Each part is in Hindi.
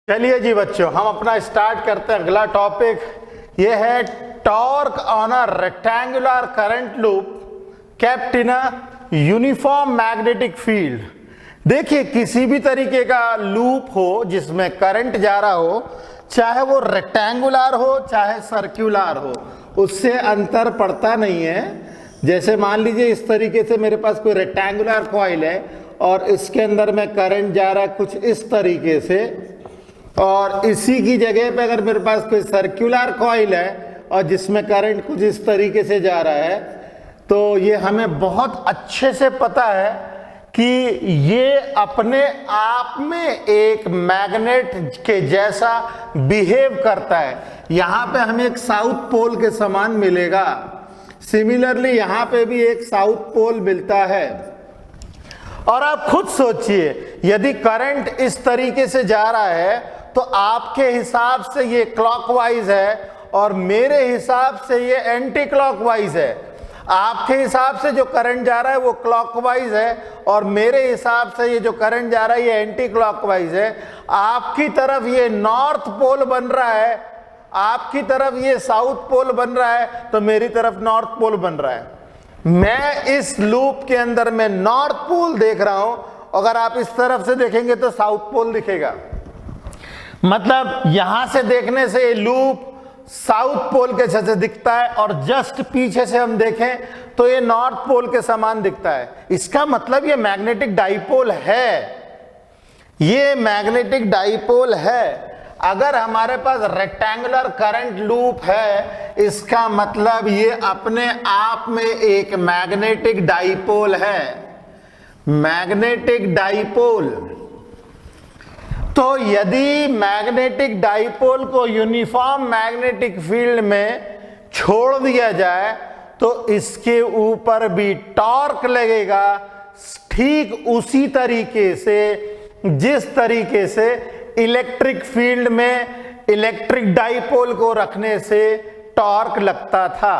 चलिए जी बच्चों, हम अपना स्टार्ट करते हैं। अगला टॉपिक ये है torque on a rectangular current loop kept in a uniform magnetic field. देखिए, किसी भी तरीके का लूप हो जिसमें करंट जा रहा हो, चाहे वो रेक्टेंगुलर हो चाहे सर्कुलर हो, उससे अंतर पड़ता नहीं है। जैसे मान लीजिए इस तरीके से मेरे पास कोई रेक्टेंगुलर कॉइल है और इसके अंदर में करंट जा रहा है कुछ इस तरीके से, और इसी की जगह पे अगर मेरे पास कोई सर्कुलर कॉइल है और जिसमें करंट कुछ इस तरीके से जा रहा है, तो ये हमें बहुत अच्छे से पता है कि ये अपने आप में एक मैग्नेट के जैसा बिहेव करता है। यहां पे हमें एक साउथ पोल के समान मिलेगा। सिमिलरली यहां पे भी एक साउथ पोल मिलता है। और आप खुद सोचिए, यदि करंट इस तरीके से जा रहा है तो आपके हिसाब से ये क्लॉकवाइज है और मेरे हिसाब से ये एंटी क्लॉकवाइज है। आपके हिसाब से जो करंट जा रहा है वो क्लॉकवाइज है और मेरे हिसाब से ये जो करंट जा रहा है ये एंटी क्लॉकवाइज है। आपकी तरफ ये नॉर्थ पोल बन रहा है, आपकी तरफ ये साउथ पोल बन रहा है, तो मेरी तरफ नॉर्थ पोल बन रहा है। मैं इस लूप के अंदर में नॉर्थ पोल देख रहा हूं, अगर आप इस तरफ से देखेंगे तो साउथ पोल दिखेगा। मतलब यहां से देखने से ये लूप साउथ पोल के जैसे दिखता है और जस्ट पीछे से हम देखें तो ये नॉर्थ पोल के समान दिखता है। इसका मतलब ये मैग्नेटिक डाइपोल है, ये मैग्नेटिक डाइपोल है। अगर हमारे पास रेक्टेंगुलर करंट लूप है, इसका मतलब ये अपने आप में एक मैग्नेटिक डाइपोल है, मैग्नेटिक डाइपोल। तो यदि मैग्नेटिक डाइपोल को यूनिफॉर्म मैग्नेटिक फील्ड में छोड़ दिया जाए तो इसके ऊपर भी टॉर्क लगेगा, ठीक उसी तरीके से जिस तरीके से इलेक्ट्रिक फील्ड में इलेक्ट्रिक डाइपोल को रखने से टॉर्क लगता था।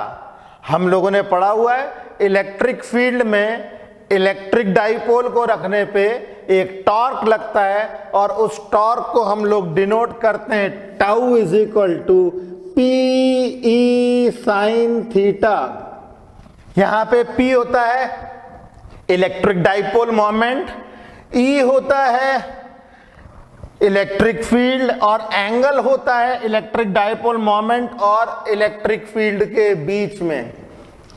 हम लोगों ने पढ़ा हुआ है, इलेक्ट्रिक फील्ड में इलेक्ट्रिक डाइपोल को रखने पे एक टॉर्क लगता है और उस टॉर्क को हम लोग डिनोट करते हैं tau is equal to P E sine theta. यहां पे पी होता है इलेक्ट्रिक डाइपोल मोमेंट, ई होता है इलेक्ट्रिक फील्ड और एंगल होता है इलेक्ट्रिक डाइपोल मोमेंट और इलेक्ट्रिक फील्ड के बीच में।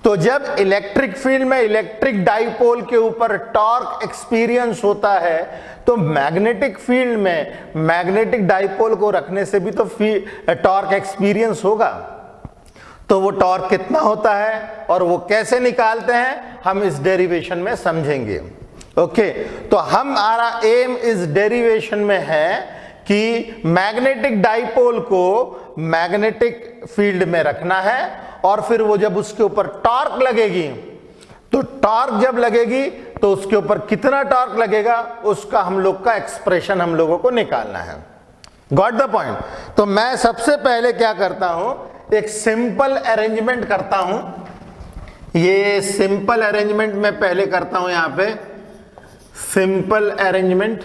तो जब इलेक्ट्रिक फील्ड में इलेक्ट्रिक डाइपोल के ऊपर टॉर्क एक्सपीरियंस होता है तो मैग्नेटिक फील्ड में मैग्नेटिक डाइपोल को रखने से भी तो टॉर्क एक्सपीरियंस होगा। तो वो टॉर्क कितना होता है और वो कैसे निकालते हैं हम इस डेरिवेशन में समझेंगे। ओके, तो हमारा एम इस डेरिवेशन में है कि मैग्नेटिक डाइपोल को मैग्नेटिक फील्ड में रखना है और फिर वो जब उसके ऊपर टॉर्क लगेगी, तो टॉर्क जब लगेगी तो उसके ऊपर कितना टॉर्क लगेगा उसका हम लोग का एक्सप्रेशन हम लोगों को निकालना है। Got the point? तो मैं सबसे पहले क्या करता हूं, एक सिंपल अरेंजमेंट करता हूं। ये सिंपल अरेंजमेंट मैं पहले करता हूं, यहां पे सिंपल अरेंजमेंट,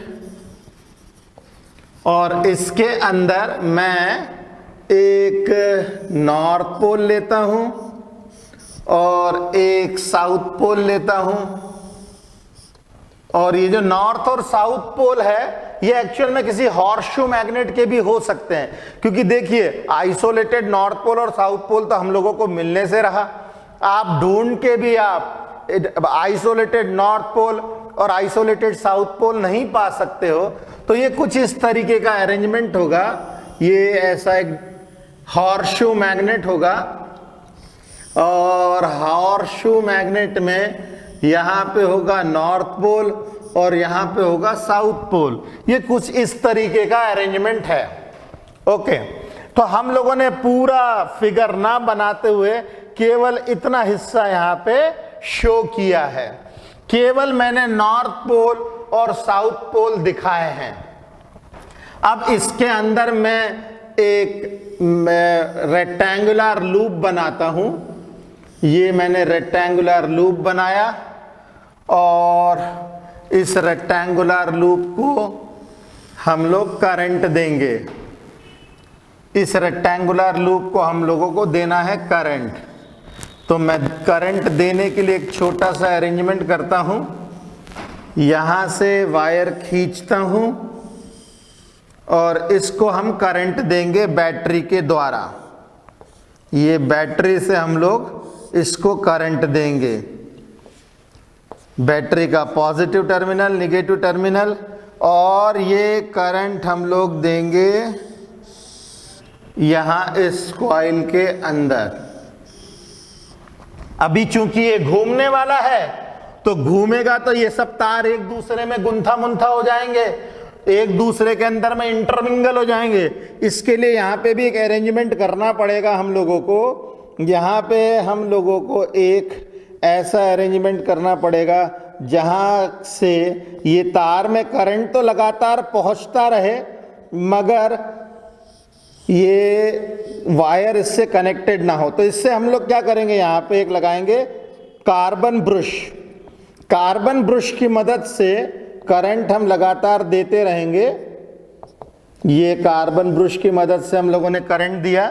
और इसके अंदर मैं एक नॉर्थ पोल लेता हूं और एक साउथ पोल लेता हूं। और ये जो नॉर्थ और साउथ पोल है ये एक्चुअल में किसी हॉर्सशू मैग्नेट के भी हो सकते हैं, क्योंकि देखिए आइसोलेटेड नॉर्थ पोल और साउथ पोल तो हम लोगों को मिलने से रहा। आप ढूंढ के भी आप आइसोलेटेड नॉर्थ पोल और आइसोलेटेड साउथ पोल नहीं पा सकते हो। तो ये कुछ इस तरीके का अरेंजमेंट होगा, ये ऐसा एक हॉर्सशू मैग्नेट होगा और हॉर्सशू मैग्नेट में यहां पे होगा नॉर्थ पोल और यहां पे होगा साउथ पोल। ये कुछ इस तरीके का अरेंजमेंट है। ओके, तो हम लोगों ने पूरा फिगर ना बनाते हुए केवल इतना हिस्सा यहां पे शो किया है, केवल मैंने नॉर्थ पोल और साउथ पोल दिखाए हैं। अब इसके अंदर मैं एक रेक्टेंगुलर लूप बनाता हूं। ये मैंने रेक्टेंगुलर लूप बनाया और इस रेक्टेंगुलर लूप को हम लोग करंट देंगे। इस रेक्टेंगुलर लूप को हम लोगों को देना है करंट। तो मैं करंट देने के लिए एक छोटा सा अरेंजमेंट करता हूं। यहां से वायर खींचता हूं और इसको हम करंट देंगे बैटरी के द्वारा। ये बैटरी से हम लोग इसको करंट देंगे। बैटरी का पॉजिटिव टर्मिनल, निगेटिव टर्मिनल, और ये करंट हम लोग देंगे यहां इस कॉइल के अंदर। अभी चूंकि ये घूमने वाला है तो घूमेगा तो ये सब तार एक दूसरे में गुंथा मुंथा हो जाएंगे, एक दूसरे के अंदर में इंटरमिंगल हो जाएंगे। इसके लिए यहाँ पे भी एक अरेंजमेंट करना पड़ेगा हम लोगों को। यहाँ पे हम लोगों को एक ऐसा अरेंजमेंट करना पड़ेगा जहाँ से ये तार में करंट तो लगातार पहुँचता रहे मगर ये वायर इससे कनेक्टेड ना हो। तो इससे हम लोग क्या करेंगे, यहाँ पे एक लगाएंगे कार्बन ब्रश। कार्बन ब्रश की मदद से करंट हम लगातार देते रहेंगे। ये कार्बन ब्रश की मदद से हम लोगों ने करंट दिया।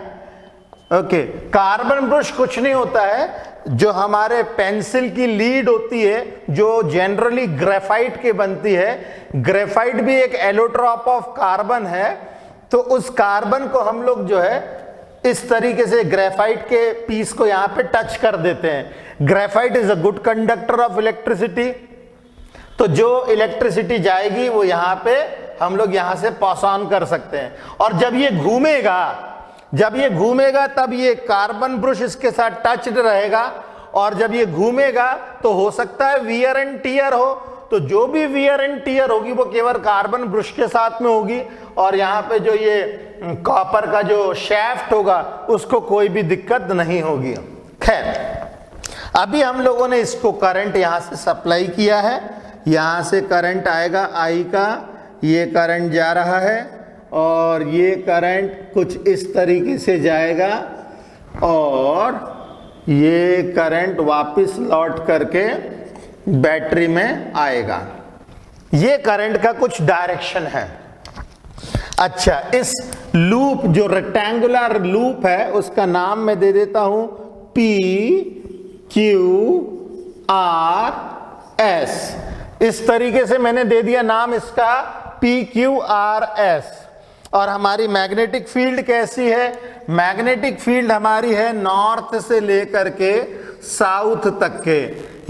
ओके, कार्बन ब्रश कुछ नहीं होता है, जो हमारे पेंसिल की लीड होती है जो जनरली ग्रेफाइट की बनती है। ग्रेफाइट भी एक एलोट्रॉप ऑफ कार्बन है। तो उस कार्बन को हम लोग जो है इस तरीके से ग्रेफाइट के पीस को यहाँ पे टच कर देते हैं। Graphite is a good conductor of electricity. तो जो इलेक्ट्रिसिटी जाएगी वो यहाँ पे हम लोग यहाँ से पास ऑन कर सकते हैं। और जब ये घूमेगा तब ये कार्बन ब्रश इसके साथ टच्ड रहेगा। और जब ये घूमेगा तो हो सकता है वियर एंड टियर हो। तो जो भी वियर एंड टियर होगी वो केवल कार्बन ब्रश के साथ में होगी। और यहाँ पे जो ये कॉपर का जो शैफ्ट होगा उसको कोई भी दिक्कत नहीं होगी। खैर, अभी हम लोगों ने इसको करंट यहाँ से सप्लाई किया है। यहाँ से करंट आएगा आई का, ये करंट जा रहा है और ये करंट कुछ इस तरीके से जाएगा और ये करंट वापस लौट करके बैटरी में आएगा। ये करंट का कुछ डायरेक्शन है। अच्छा, इस लूप जो रेक्टेंगुलर लूप है उसका नाम मैं दे देता हूं PQRS। इस तरीके से मैंने दे दिया नाम इसका PQRS। और हमारी मैग्नेटिक फील्ड कैसी है? मैग्नेटिक फील्ड हमारी है नॉर्थ से लेकर के साउथ तक के।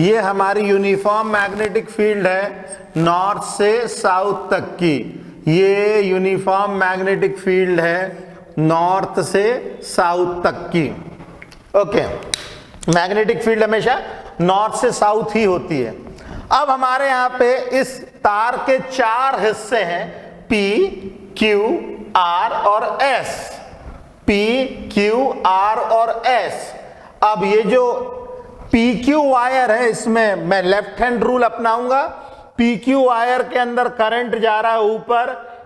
ये हमारी यूनिफॉर्म मैग्नेटिक फील्ड है नॉर्थ से साउथ तक की। ये यूनिफॉर्म मैग्नेटिक फील्ड है नॉर्थ से साउथ तक की। ओके, मैग्नेटिक फील्ड हमेशा नॉर्थ से साउथ ही होती है। अब हमारे यहाँ पे इस तार के 4 हिस्से हैं, P, Q, R और S। P, Q, R और S। अब ये जो PQ वायर है इसमें मैं लेफ्ट हैंड रूल अपनाऊंगा। PQ वायर के अंदर करंट जा रहा है ऊपर,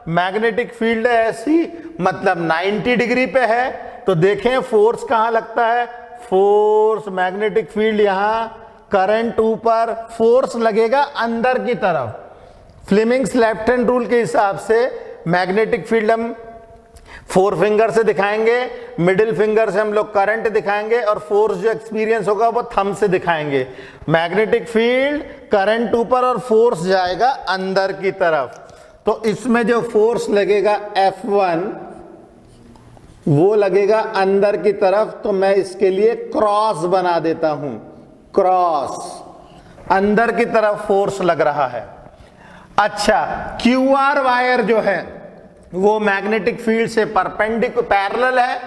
मैग्नेटिक फील्ड है ऐसी, मतलब 90 डिग्री पे है। तो देखें फोर्स कहां लगता है, फोर्स मैग्नेटिक फील्ड यहां, करंट ऊपर, फोर्स लगेगा अंदर की तरफ। फ्लेमिंग्स लेफ्ट हैंड रूल के हिसाब से मैग्नेटिक फील्ड हम 4 फिंगर से दिखाएंगे, मिडिल फिंगर से हम लोग करंट दिखाएंगे और फोर्स जो एक्सपीरियंस होगा वो थंब से दिखाएंगे। मैग्नेटिक फील्ड, करंट ऊपर और फोर्स जाएगा अंदर की तरफ। तो इसमें जो फोर्स लगेगा F1 वो लगेगा अंदर की तरफ। तो मैं इसके लिए क्रॉस बना देता हूं, क्रॉस, अंदर की तरफ फोर्स लग रहा है। अच्छा, QR वायर जो है वो मैग्नेटिक फील्ड से पैरेलल है।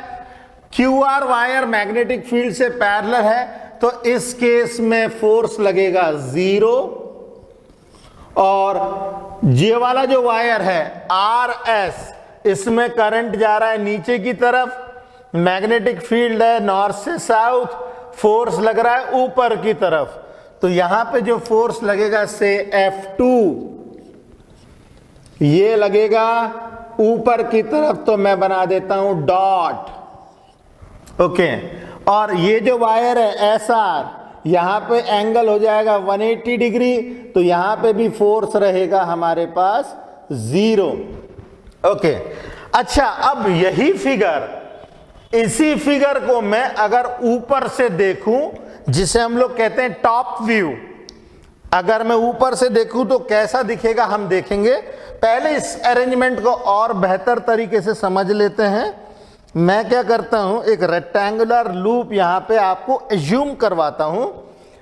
QR वायर मैग्नेटिक फील्ड से पैरेलल है तो इस केस में फोर्स लगेगा 0। और ये वाला जो वायर है RS, इसमें करंट जा रहा है नीचे की तरफ, मैग्नेटिक फील्ड है नॉर्थ से साउथ, फोर्स लग रहा है ऊपर की तरफ। तो यहां पे जो फोर्स लगेगा से F2, ये लगेगा ऊपर की तरफ, तो मैं बना देता हूं डॉट। ओके, और ये जो वायर है SR, यहां पे एंगल हो जाएगा 180 डिग्री, तो यहां पे भी फोर्स रहेगा हमारे पास 0। ओके, अच्छा अब यही फिगर, इसी फिगर को मैं अगर ऊपर से देखूं, जिसे हम लोग कहते हैं टॉप व्यू, अगर मैं ऊपर से देखूं तो कैसा दिखेगा हम देखेंगे। पहले इस अरेंजमेंट को और बेहतर तरीके से समझ लेते हैं। मैं क्या करता हूं, एक रेक्टेंगुलर लूप यहां पे आपको एज्यूम करवाता हूं।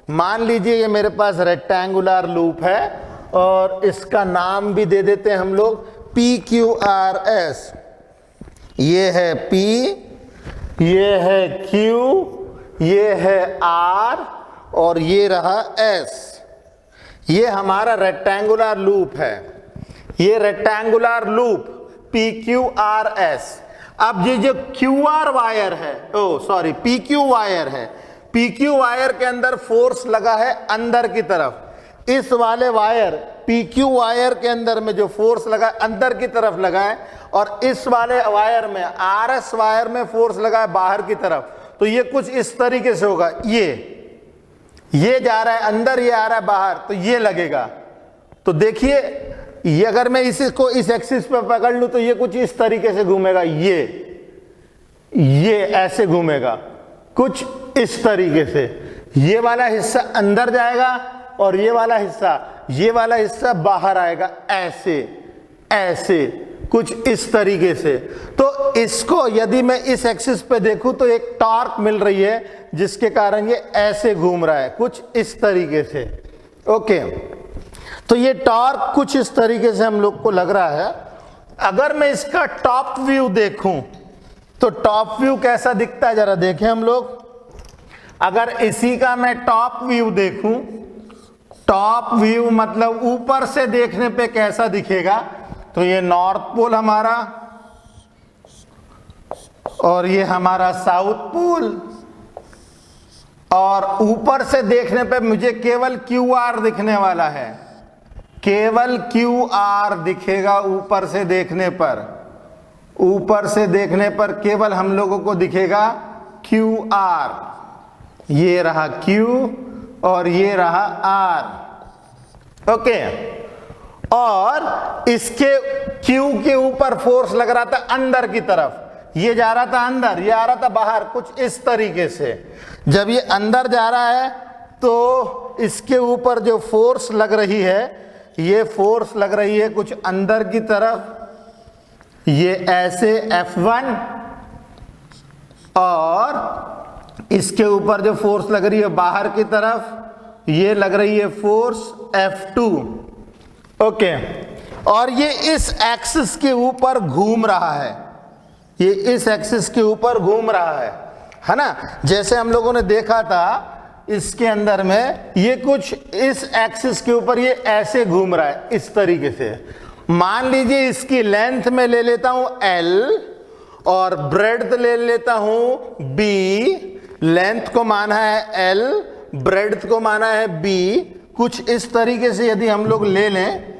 मान लीजिए ये मेरे पास रेक्टेंगुलर लूप है और इसका नाम भी दे देते हैं हम लोग PQRS। ये है P, ये है Q, ये है R और ये रहा S। ये हमारा रेक्टेंगुलर लूप है, ये रेक्टेंगुलर लूप PQRS। अब ये जो QR वायर है, PQ वायर है, PQ वायर के अंदर फोर्स लगा है अंदर की तरफ। इस वाले वायर PQ वायर के अंदर में जो फोर्स लगा है अंदर की तरफ लगा है, और इस वाले वायर में RS वायर में फोर्स लगा है बाहर की तरफ। तो ये कुछ इस तरीके से होगा, ये जा रहा है अंदर, ये आ रहा है बाहर, तो ये लगेगा। तो देखिए, ये अगर मैं इसको इस एक्सिस पे पकड़ लूं तो ये कुछ इस तरीके से घूमेगा, ये ऐसे घूमेगा कुछ इस तरीके से। ये वाला हिस्सा अंदर जाएगा और ये वाला हिस्सा बाहर आएगा, ऐसे कुछ इस तरीके से। तो इसको यदि मैं इस एक्सिस पे देखूं तो एक टॉर्क मिल रही है जिसके कारण ये ऐसे घूम रहा है, कुछ इस तरीके से। ओके, तो ये टॉर्क कुछ इस तरीके से हम लोग को लग रहा है। अगर मैं इसका टॉप व्यू देखूं तो टॉप व्यू कैसा दिखता है जरा देखें हम लोग। अगर इसी का मैं टॉप व्यू देखूं, टॉप व्यू मतलब ऊपर से देखने पे कैसा दिखेगा, तो ये नॉर्थ पोल हमारा और ये हमारा साउथ पोल, और ऊपर से देखने पे मुझे केवल QR दिखने वाला है, केवल QR दिखेगा ऊपर से देखने पर। ऊपर से देखने पर केवल हम लोगों को दिखेगा QR। ये रहा Q और ये रहा R। ओके, और इसके Q के ऊपर फोर्स लग रहा था अंदर की तरफ, ये जा रहा था अंदर, ये आ रहा था बाहर, कुछ इस तरीके से। जब ये अंदर जा रहा है तो इसके ऊपर जो फोर्स लग रही है, ये फोर्स लग रही है कुछ अंदर की तरफ, ये ऐसे F1, और इसके ऊपर जो फोर्स लग रही है बाहर की तरफ, ये लग रही है फोर्स F2। ओके, और ये इस एक्सिस के ऊपर घूम रहा है, ये इस एक्सिस के ऊपर घूम रहा है ना। जैसे हम लोगों ने देखा था इसके अंदर में, ये कुछ इस एक्सिस के ऊपर ये ऐसे घूम रहा है इस तरीके से। मान लीजिए इसकी लेंथ में ले लेता हूं L और ब्रेड्थ ले लेता हूं B। लेंथ को माना है L, ब्रेड्थ को माना है B। कुछ इस तरीके से यदि हम लोग ले लें,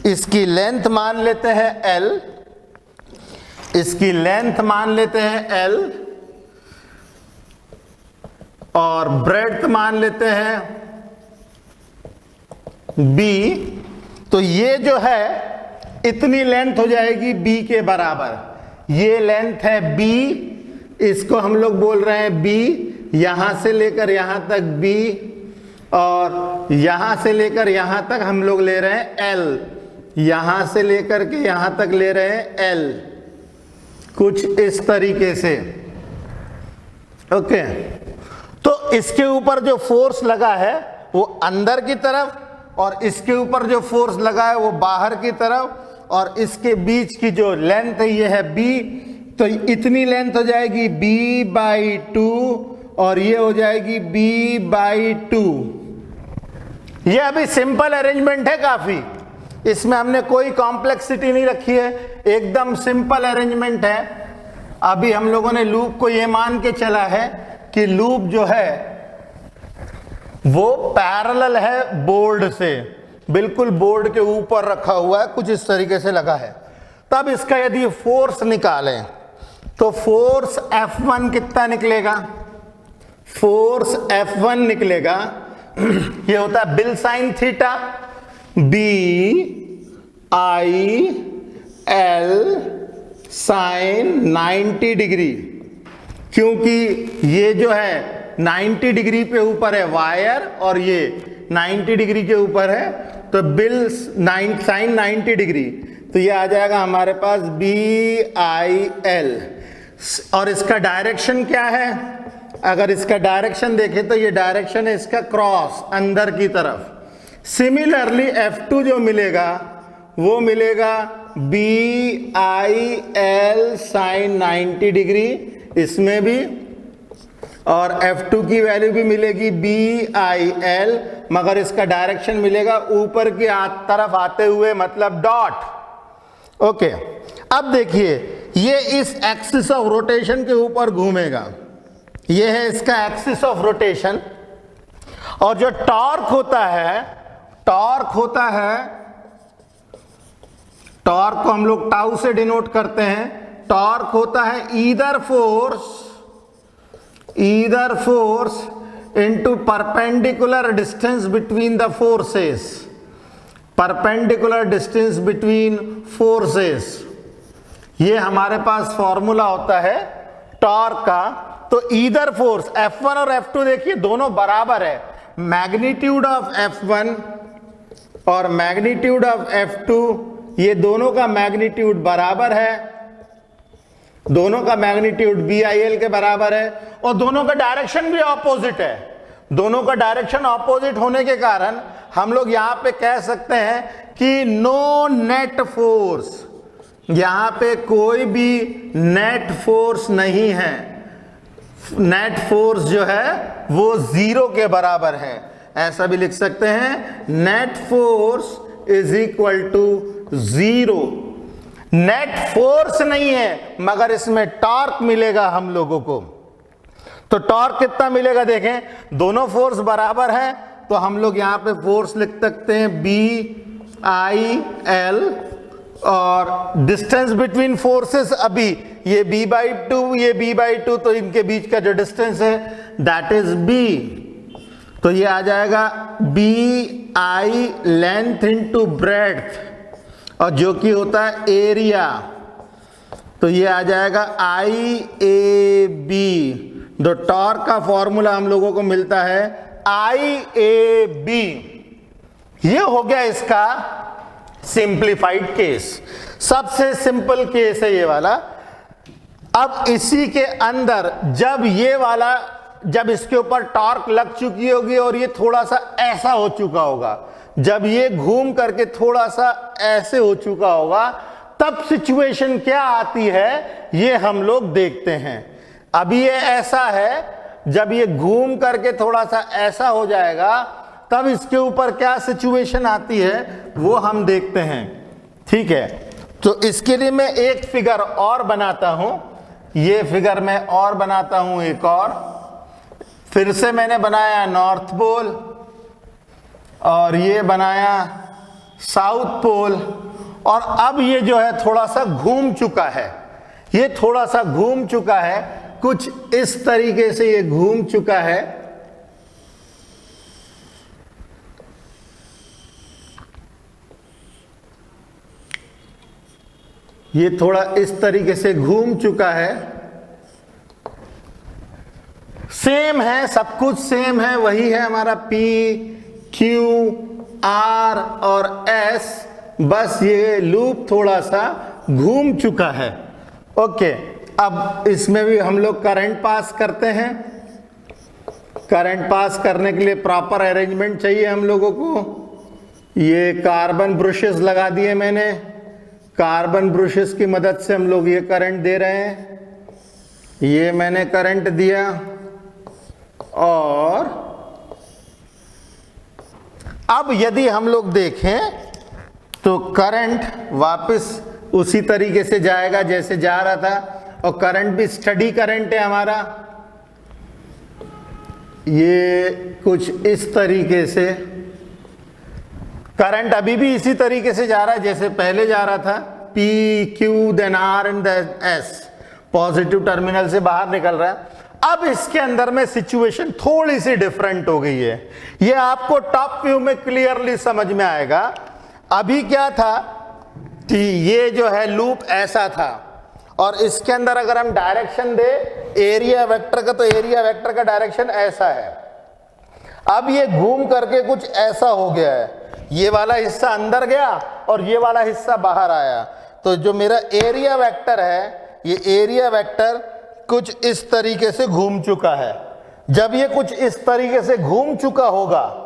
इसकी लेंथ मान लेते हैं L, इसकी लेंथ मान लेते हैं L, और ब्रेड्थ मान लेते हैं B। तो ये जो है इतनी लेंथ हो जाएगी B के बराबर। ये लेंथ है B, इसको हम लोग बोल रहे हैं B। यहां से लेकर यहां तक B, और यहां से लेकर यहां तक हम लोग ले रहे हैं L। यहां से लेकर के यहां तक ले रहे हैं L, कुछ इस तरीके से। ओके, तो इसके ऊपर जो फोर्स लगा है वो अंदर की तरफ, और इसके ऊपर जो फोर्स लगा है वो बाहर की तरफ, और इसके बीच की जो लेंथ है ये है B। तो इतनी लेंथ हो जाएगी B/2, और ये हो जाएगी B/2। ये अभी सिंपल अरेंजमेंट है काफी, इसमें हमने कोई कॉम्प्लेक्सिटी नहीं रखी है, एकदम सिंपल अरेंजमेंट है। अभी हम लोगों ने लूप को ये मान के चला है कि लूप जो है वो पैरेलल है बोर्ड से, बिल्कुल बोर्ड के ऊपर रखा हुआ है, कुछ इस तरीके से लगा है। तब इसका यदि फोर्स निकालें तो फोर्स F1 कितना निकलेगा? फोर्स F1 निकलेगा, ये होता है BIL sine theta, BI L sine 90 degree, क्योंकि ये जो है 90 डिग्री पे ऊपर है वायर और ये 90 डिग्री के ऊपर है, तो बिल साइन 90 डिग्री, तो ये आ जाएगा हमारे पास BIL। और इसका डायरेक्शन क्या है? अगर इसका डायरेक्शन देखें तो ये डायरेक्शन है इसका क्रॉस अंदर की तरफ। सिमिलरली F2 जो मिलेगा वो मिलेगा BIL साइन 90 डिग्री, इसमें भी, और F2 की वैल्यू भी मिलेगी BIL, मगर इसका डायरेक्शन मिलेगा ऊपर की तरफ आते हुए, मतलब डॉट। ओके, अब देखिए ये इस एक्सिस ऑफ रोटेशन के ऊपर घूमेगा, ये है इसका एक्सिस ऑफ रोटेशन। और जो टॉर्क होता है, टॉर्क को हम लोग टाउ से डिनोट करते हैं। टॉर्क होता है either force into perpendicular distance between the forces, perpendicular distance between forces, ये हमारे पास फॉर्मूला होता है टॉर्क का। तो ईदर फोर्स F1 और F2 देखिए दोनों बराबर है, मैग्नीट्यूड ऑफ F1 और मैग्नीट्यूड ऑफ F2, ये दोनों का मैग्नीट्यूड बराबर है, दोनों का मैग्नीट्यूड BIL के बराबर है, और दोनों का डायरेक्शन भी ऑपोजिट है। दोनों का डायरेक्शन ऑपोजिट होने के कारण हम लोग यहां पे कह सकते हैं कि नो नेट फोर्स, यहां पे कोई भी नेट फोर्स नहीं है, नेट फोर्स जो है वो 0 के बराबर है। ऐसा भी लिख सकते हैं, net force is equal to 0। Net force नहीं है मगर इसमें टॉर्क मिलेगा हम लोगों को। तो टॉर्क कितना मिलेगा देखें, दोनों फोर्स बराबर है, तो हम लोग यहां पे फोर्स लिख सकते हैं BIL, और डिस्टेंस बिटवीन फोर्सेस, अभी ये B/2 ये B/2, तो इनके बीच का जो डिस्टेंस है दैट इज B, तो ये आ जाएगा BI लेंथ इनटू ब्रेड्थ, और जो कि होता है एरिया, तो ये आ जाएगा IAB। जो टॉर्क का फॉर्मूला हम लोगों को मिलता है IAB। ये हो गया इसका सिंप्लीफाइड केस, सबसे सिंपल केस है ये वाला। अब इसी के अंदर जब इसके ऊपर टॉर्क लग चुकी होगी और ये थोड़ा सा ऐसा हो चुका होगा, जब ये घूम करके थोड़ा सा ऐसे हो चुका होगा, तब सिचुएशन क्या आती है ये हम लोग देखते हैं। अभी ये ऐसा है, जब ये घूम करके थोड़ा सा ऐसा हो जाएगा तब इसके ऊपर क्या सिचुएशन आती है वो हम देखते हैं। ठीक है, तो इसके लिए मैं एक फिगर और बनाता हूं, ये फिगर मैं और बनाता हूं एक और। फिर से मैंने बनाया नॉर्थ पोल और ये बनाया साउथ पोल, और अब ये जो है थोड़ा सा घूम चुका है, ये थोड़ा सा घूम चुका है, कुछ इस तरीके से ये घूम चुका है। ये थोड़ा इस तरीके से घूम चुका है, सेम है, सब कुछ सेम है, वही है हमारा P, Q, R और S, बस ये लूप थोड़ा सा घूम चुका है। ओके, अब इसमें भी हम लोग करंट पास करते हैं। करंट पास करने के लिए प्रॉपर अरेंजमेंट चाहिए हम लोगों को। ये कार्बन ब्रशेस लगा दिए मैंने, कार्बन ब्रशेस की मदद से हम लोग ये करंट दे रहे हैं। ये मैंने करंट दिया, और अब यदि हम लोग देखें तो करंट वापस उसी तरीके से जाएगा जैसे जा रहा था, और करंट भी स्टडी करंट है हमारा। ये कुछ इस तरीके से करंट अभी भी इसी तरीके से जा रहा है जैसे पहले जा रहा था, P, Q, then R and then S, positive terminal से बाहर निकल रहा है। अब इसके अंदर में सिचुएशन थोड़ी सी डिफरेंट हो गई है, ये आपको टॉप व्यू में क्लियरली समझ में आएगा। अभी क्या था, ये जो है लूप ऐसा था, और इसके अंदर अगर हम डायरेक्शन दे एरिया वेक्टर का, तो एरिया वेक्टर का डायरेक्शन ऐसा है। अब ये घूम करके कुछ ऐसा हो गया है, ये वाला हिस्सा अंदर गया और ये वाला हिस्सा बाहर आया। तो जो मेरा एरिया वेक्टर है, ये एरिया वेक्टर कुछ इस तरीके से घूम चुका है। जब ये कुछ इस तरीके से घूम चुका होगा,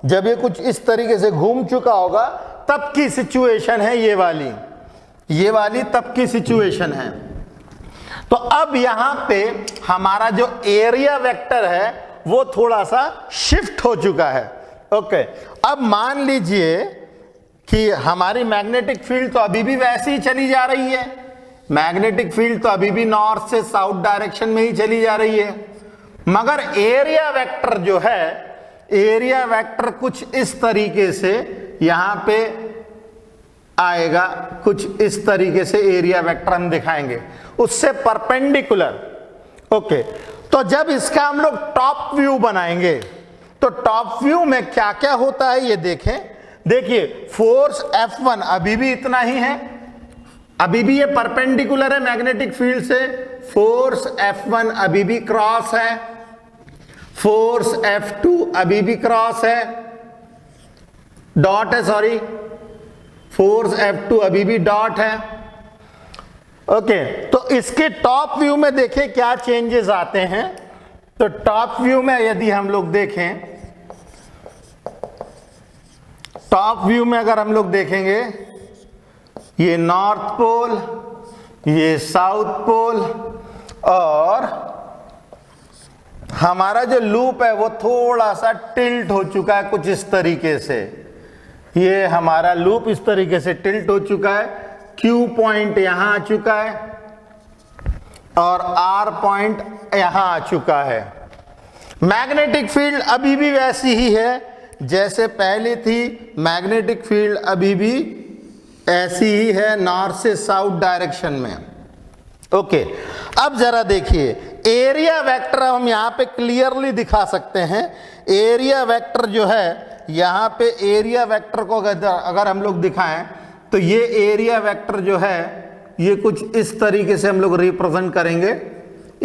जब ये कुछ इस तरीके से घूम चुका होगा, तब की सिचुएशन है ये वाली तब की सिचुएशन है। तो अब यहां पे हमारा जो एरिया वेक्टर है वो थोड़ा सा शिफ्ट हो चुका है। ओके, अब मान लीजिए कि हमारी मैग्नेटिक फील्ड तो अभी भी वैसे ही चली जा रही है, मैग्नेटिक फील्ड तो अभी भी नॉर्थ से साउथ डायरेक्शन में ही चली जा रही है, मगर एरिया वेक्टर जो है, एरिया वेक्टर कुछ इस तरीके से यहां पे आएगा, कुछ इस तरीके से एरिया वेक्टर हम दिखाएंगे उससे परपेंडिकुलर। ओके, तो जब इसका हम लोग टॉप व्यू बनाएंगे तो टॉप व्यू में क्या क्या होता है ये देखें। देखिए, फोर्स F1 अभी भी इतना ही है, अभी भी ये परपेंडिकुलर है मैग्नेटिक फील्ड से। फोर्स F1 अभी भी क्रॉस है, फोर्स F2 अभी भी क्रॉस है, डॉट है, सॉरी, फोर्स F2 अभी भी डॉट है। ओके, तो इसके टॉप व्यू में देखें क्या चेंजेस आते हैं। तो टॉप व्यू में यदि हम लोग देखें, टॉप व्यू में अगर हम लोग देखेंगे, ये नॉर्थ पोल, ये साउथ पोल, और हमारा जो लूप है वो थोड़ा सा टिल्ट हो चुका है कुछ इस तरीके से। ये हमारा लूप इस तरीके से टिल्ट हो चुका है, Q पॉइंट यहां आ चुका है और R पॉइंट यहां आ चुका है। मैग्नेटिक फील्ड अभी भी वैसी ही है जैसे पहले थी, मैग्नेटिक फील्ड अभी भी ऐसी ही है, नॉर्थ से साउथ डायरेक्शन में। ओके, अब जरा देखिए, एरिया वेक्टर हम यहां पे क्लियरली दिखा सकते हैं। एरिया वेक्टर जो है, यहां पे एरिया वेक्टर को अगर हम लोग दिखाएं तो ये एरिया वेक्टर जो है ये कुछ इस तरीके से हम लोग रिप्रेजेंट करेंगे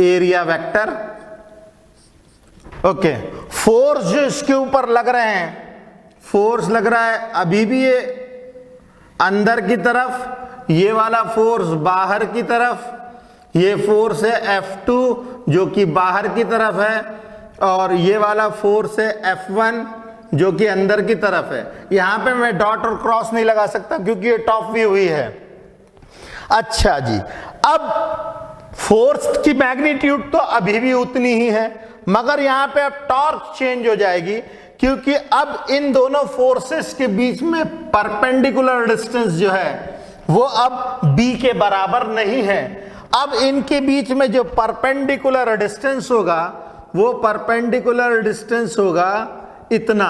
एरिया वेक्टर। ओके, फोर्स जो इसके ऊपर लग रहे हैं, फोर्स लग रहा है अभी भी ये अंदर की तरफ, ये वाला फोर्स बाहर की तरफ, ये फोर्स है F2 जो कि बाहर की तरफ है, और ये वाला फोर्स है F1 जो कि अंदर की तरफ है। यहां पे मैं डॉट और क्रॉस नहीं लगा सकता क्योंकि ये टॉप व्यू ही है। अच्छा जी, अब फोर्स की मैग्नीट्यूड तो अभी भी उतनी ही है, मगर यहां पे अब टॉर्क चेंज हो जाएगी क्योंकि अब इन दोनों फोर्सेस के बीच में परपेंडिकुलर डिस्टेंस जो है वो अब b के बराबर नहीं है। अब इनके बीच में जो परपेंडिकुलर डिस्टेंस होगा वो परपेंडिकुलर डिस्टेंस होगा इतना,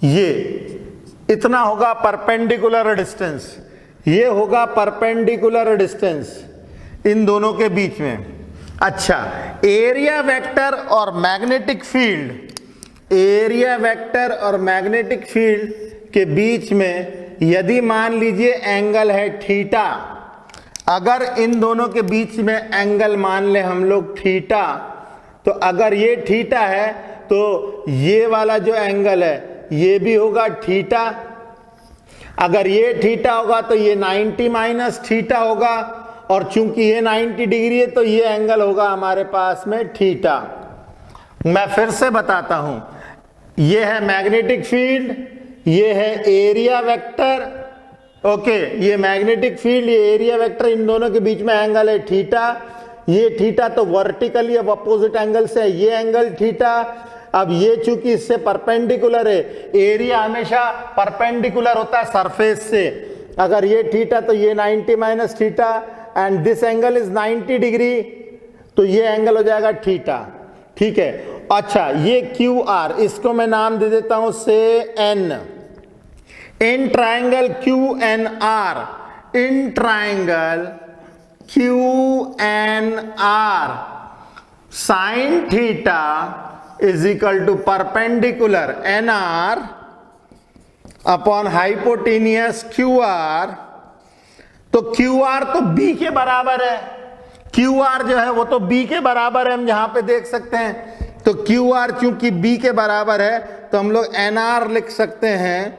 ये इतना होगा परपेंडिकुलर डिस्टेंस, ये होगा परपेंडिकुलर डिस्टेंस इन दोनों के बीच में। अच्छा, एरिया वेक्टर और मैग्नेटिक फील्ड, एरिया वेक्टर और मैग्नेटिक फील्ड के बीच में यदि मान लीजिए एंगल है थीटा, अगर इन दोनों के बीच में एंगल मान ले हम लोग थीटा, तो अगर ये थीटा है तो ये वाला जो एंगल है ये भी होगा थीटा। अगर ये थीटा होगा तो ये 90 माइनस थीटा होगा, और चूंकि ये 90 डिग्री है तो ये एंगल होगा हमारे पास में थीटा। मैं फिर से बताता हूं, ये है मैग्नेटिक फील्ड, ये है एरिया वेक्टर। ओके, ये मैग्नेटिक फील्ड, ये एरिया वेक्टर, इन दोनों के बीच में एंगल है थीटा। ये थीटा तो वर्टिकली अब अपोजिट एंगल से है, ये एंगल थीटा। अब ये चूंकि इससे परपेंडिकुलर है, एरिया हमेशा परपेंडिकुलर होता है सरफेस से, अगर ये थीटा तो ये 90 minus theta, and this angle is 90 degree, तो ये एंगल हो जाएगा थीटा। ठीक है, अच्छा, ये क्यू आर, इसको मैं नाम दे देता हूं से N. In triangle Q N R, in triangle Q N R, sine theta is equal to perpendicular NR upon hypotenuse QR तो क्यू आर तो बी के बराबर है, क्यू आर जो है वो तो बी के बराबर है, हम यहां पे देख सकते हैं। तो क्यू आर चूंकि बी के बराबर है तो हम लोग एन आर लिख सकते हैं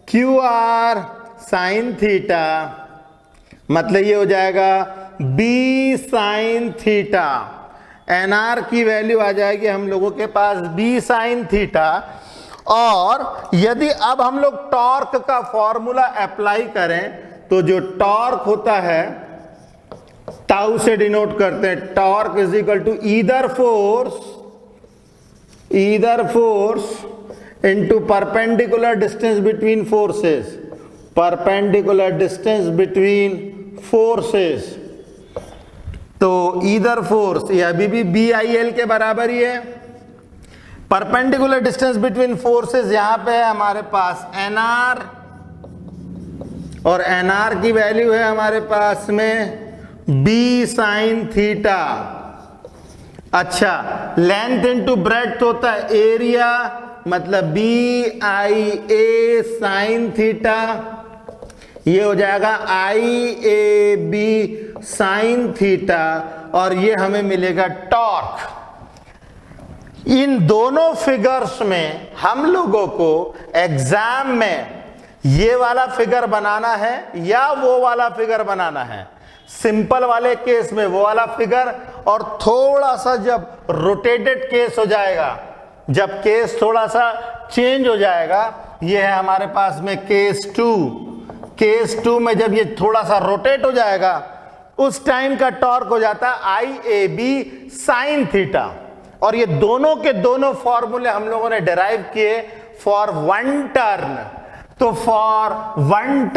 क्यू आर साइन थीटा, मतलब ये हो जाएगा B sine theta. N R की वैल्यू आ जाएगी हम लोगों के पास बी साइन थीटा। और यदि अब हम लोग टॉर्क का फॉर्मूला अप्लाई करें तो जो टॉर्क होता है टाउ से डिनोट करते हैं, torque is equal to either force into perpendicular distance between forces, perpendicular distance between forces. तो ईदर फोर्स ये अभी भी बी आई एल के बराबर ही है। परपेंडिकुलर डिस्टेंस बिटवीन फोर्सेस यहां पे है हमारे पास एन आर, और एन आर की वैल्यू है हमारे पास में बी साइन थीटा। अच्छा, लेंथ इनटू ब्रेड्थ होता है एरिया, मतलब B I A sine theta, ये हो जाएगा I A B sine theta, और ये हमें मिलेगा टॉर्क। इन दोनों फिगर्स में हम लोगों को एग्जाम में ये वाला फिगर बनाना है या वो वाला फिगर बनाना है। सिंपल वाले केस में वो वाला फिगर, और थोड़ा सा जब रोटेटेड केस हो जाएगा, जब केस थोड़ा सा चेंज हो जाएगा, ये है हमारे पास में केस टू। केस टू में जब ये थोड़ा सा रोटेट हो जाएगा उस टाइम का टॉर्क हो जाता है I A B sine theta. और ये दोनों के दोनों फॉर्मूले हम लोगों ने डिराइव किए फॉर वन टर्न। तो फॉर वन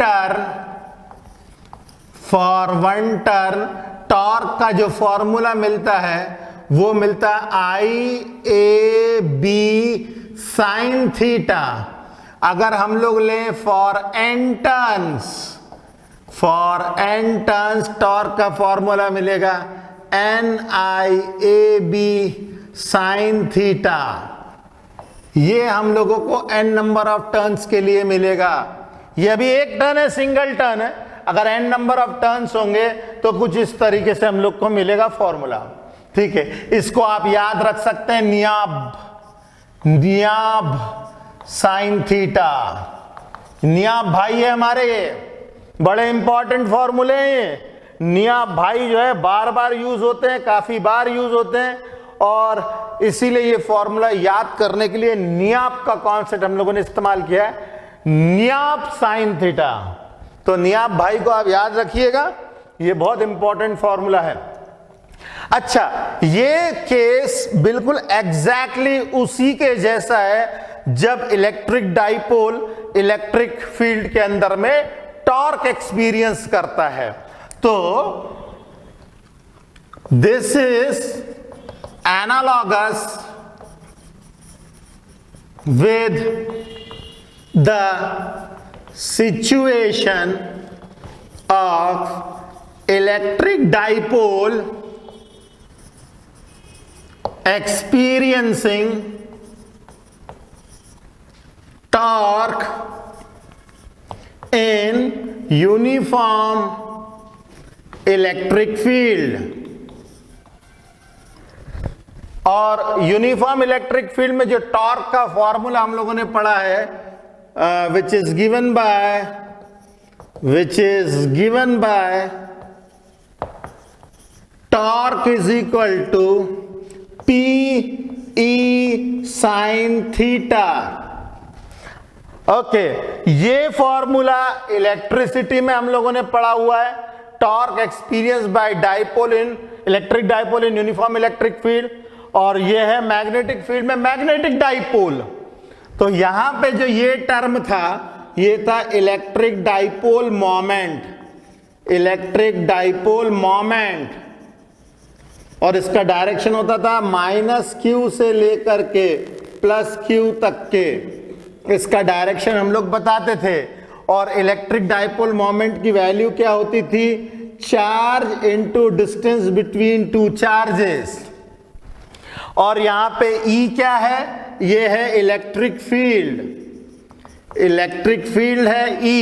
टर्न टॉर्क का जो फॉर्मूला मिलता है वो मिलता है I A B sine theta. अगर हम लोग लें फॉर एन टर्न्स टॉर्क का फॉर्मूला मिलेगा N I A B sine theta. ये हम लोगों को एन नंबर ऑफ टर्न्स के लिए मिलेगा। ये अभी एक टर्न है, सिंगल टर्न है, अगर एन नंबर ऑफ टर्न्स होंगे तो कुछ इस तरीके से हम लोग को मिलेगा फॉर्मूला। ठीक है, इसको आप याद रख सकते हैं, नियाब साइन थीटा। नियाब भाई है हमारे, ये बड़े इंपॉर्टेंट फॉर्मूले हैं ये। नियाब भाई जो है बार बार यूज होते हैं, काफी बार यूज होते हैं, और इसीलिए ये फॉर्मूला याद करने के लिए नियाब का कॉन्सेप्ट हम लोगों ने इस्तेमाल किया है, नियाब साइन थीटा। तो नियाब भाई को आप याद रखिएगा, ये बहुत इंपॉर्टेंट फॉर्मूला है। अच्छा, ये केस बिल्कुल एग्जैक्टली उसी के जैसा है जब इलेक्ट्रिक डाइपोल इलेक्ट्रिक फील्ड के अंदर में टॉर्क एक्सपीरियंस करता है। तो this is analogous with the situation of electric dipole experiencing torque in uniform electric field। और यूनिफॉर्म इलेक्ट्रिक फील्ड में जो टॉर्क का फॉर्मूला हम लोगों ने पढ़ा है, which is given by torque is equal to P E sine theta. Okay, ये फॉर्मूला इलेक्ट्रिसिटी में हम लोगों ने पढ़ा हुआ है, torque experience by dipole in electric dipole in uniform electric field, और ये है मैग्नेटिक फील्ड में मैग्नेटिक डाइपोल। तो यहां पे जो ये टर्म था, ये था इलेक्ट्रिक डाइपोल मोमेंट, और इसका डायरेक्शन होता था माइनस क्यू से लेकर के प्लस क्यू तक के, इसका डायरेक्शन हम लोग बताते थे। और इलेक्ट्रिक डाइपोल मोमेंट की वैल्यू क्या होती थी, charge into distance between two charges. और यहां पे E क्या है, ये है इलेक्ट्रिक फील्ड है E,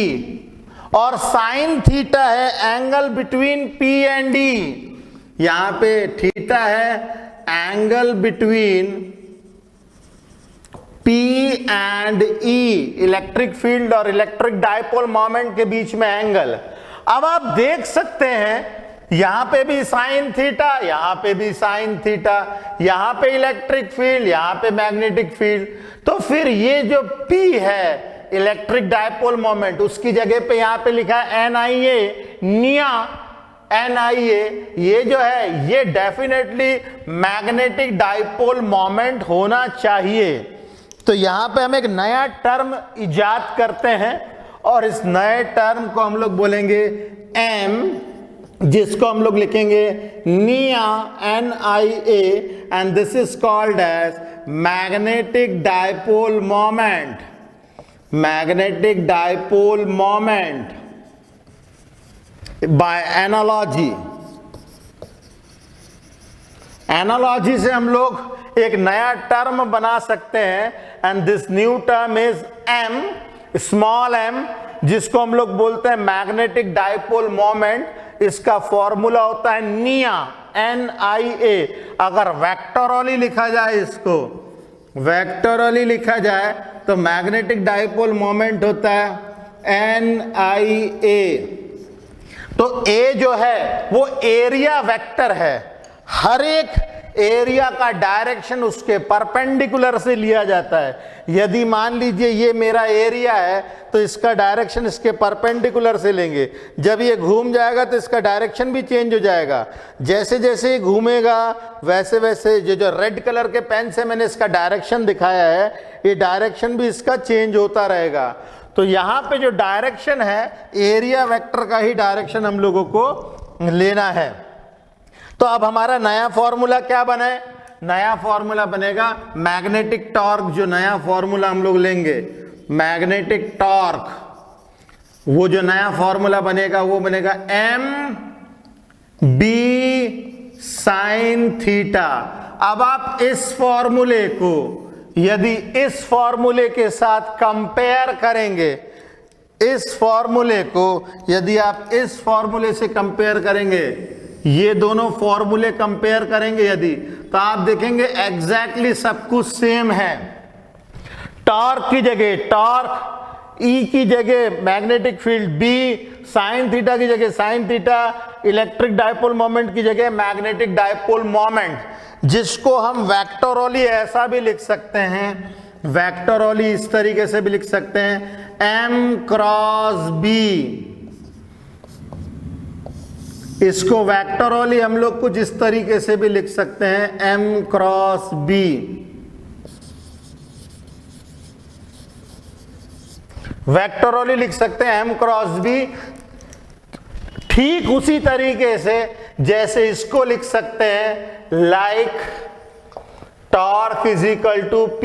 और साइन थीटा है angle between P and D। यहां पे थीटा है angle between P and E, electric field और इलेक्ट्रिक डायपोल मोमेंट के बीच में एंगल। अब आप देख सकते हैं यहां पे भी साइन थीटा, यहां पे भी साइन थीटा, यहां पे इलेक्ट्रिक फील्ड, यहां पे मैग्नेटिक फील्ड। तो फिर ये जो P है इलेक्ट्रिक डायपोल मोमेंट, उसकी जगह पे यहां पे लिखा है NIA, निया NIA, ये जो है ये डेफिनेटली मैग्नेटिक डायपोल मोमेंट होना चाहिए। तो यहां पे हम एक नया टर्म इजाद करते हैं और इस नए टर्म को हम लोग बोलेंगे M, जिसको हम लोग लिखेंगे NIA NIA, and this is called as magnetic dipole moment. Magnetic dipole moment by analogy. Analogy से हम लोग एक नया टर्म बना सकते हैं and this new term is M, small m, जिसको हम लोग बोलते हैं मैग्नेटिक डायपोल मोमेंट। इसका फॉर्मूला होता है निया NIA। अगर वेक्टोरली लिखा जाए, इसको वेक्टोरली लिखा जाए तो मैग्नेटिक डायपोल मोमेंट होता है NIA। तो A जो है वो एरिया वेक्टर है, हर एक एरिया का डायरेक्शन उसके परपेंडिकुलर से लिया जाता है। यदि मान लीजिए ये मेरा एरिया है तो इसका डायरेक्शन इसके परपेंडिकुलर से लेंगे। जब ये घूम जाएगा तो इसका डायरेक्शन भी चेंज हो जाएगा। जैसे जैसे ये घूमेगा वैसे वैसे जो रेड कलर के पेन से मैंने इसका डायरेक्शन दिखाया है, ये डायरेक्शन भी इसका चेंज होता रहेगा। तो यहाँ पे जो डायरेक्शन है एरिया वेक्टर का ही डायरेक्शन हम लोगों को लेना है। तो अब हमारा नया फॉर्मूला क्या बने? नया फॉर्मूला बनेगा मैग्नेटिक टॉर्क। जो नया फॉर्मूला हम लोग लेंगे मैग्नेटिक टॉर्क, वो जो नया फॉर्मूला बनेगा वो बनेगा MB साइन थीटा। अब आप इस फॉर्मूले को यदि इस फॉर्मूले के साथ कंपेयर करेंगे, इस फॉर्मूले को यदि आप इस फॉर्मूले से कंपेयर करेंगे, ये दोनों फॉर्मूले कंपेयर करेंगे यदि, तो आप देखेंगे एग्जैक्टली सब कुछ सेम है। टॉर्क की जगह टॉर्क, E की जगह magnetic field B, sine theta की जगह sine theta, electric dipole moment की जगह मैग्नेटिक डायपोल मोमेंट, जिसको हम वेक्टोरली ऐसा भी लिख सकते हैं, वेक्टोरली इस तरीके से भी लिख सकते हैं M क्रॉस B। इसको वेक्टोरली हम लोग कुछ इस तरीके से भी लिख सकते हैं M क्रॉस B। वेक्टोरली लिख सकते हैं M क्रॉस B, ठीक उसी तरीके से जैसे इसको लिख सकते हैं like torque is equal to P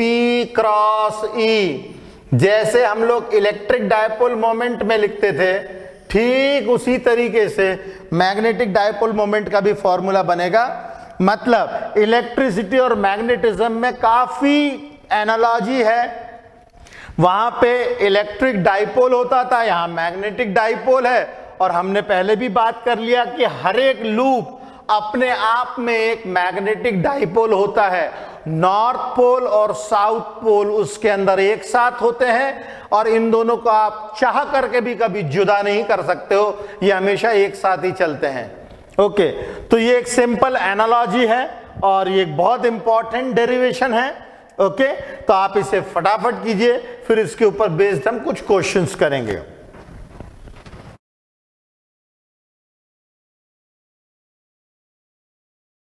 cross E। जैसे हम लोग इलेक्ट्रिक डायपोल मोमेंट में लिखते थे, ठीक उसी तरीके से मैग्नेटिक डायपोल मोमेंट का भी फॉर्मूला बनेगा। मतलब इलेक्ट्रिसिटी और मैग्नेटिज्म में काफी एनालॉजी है। वहां पे इलेक्ट्रिक डायपोल होता था, यहां मैग्नेटिक डायपोल है। और हमने पहले भी बात कर लिया कि हर एक लूप अपने आप में एक मैग्नेटिक डायपोल होता है। नॉर्थ पोल और साउथ पोल उसके अंदर एक साथ होते हैं और इन दोनों को आप चाह करके भी कभी जुदा नहीं कर सकते हो, ये हमेशा एक साथ ही चलते हैं। ओके, तो ये एक सिंपल एनालॉजी है और ये एक बहुत इंपॉर्टेंट डेरिवेशन है। ओके, तो आप इसे फटाफट कीजिए, फिर इसके ऊपर बेस्ड हम कुछ क्वेश्चंस करेंगे।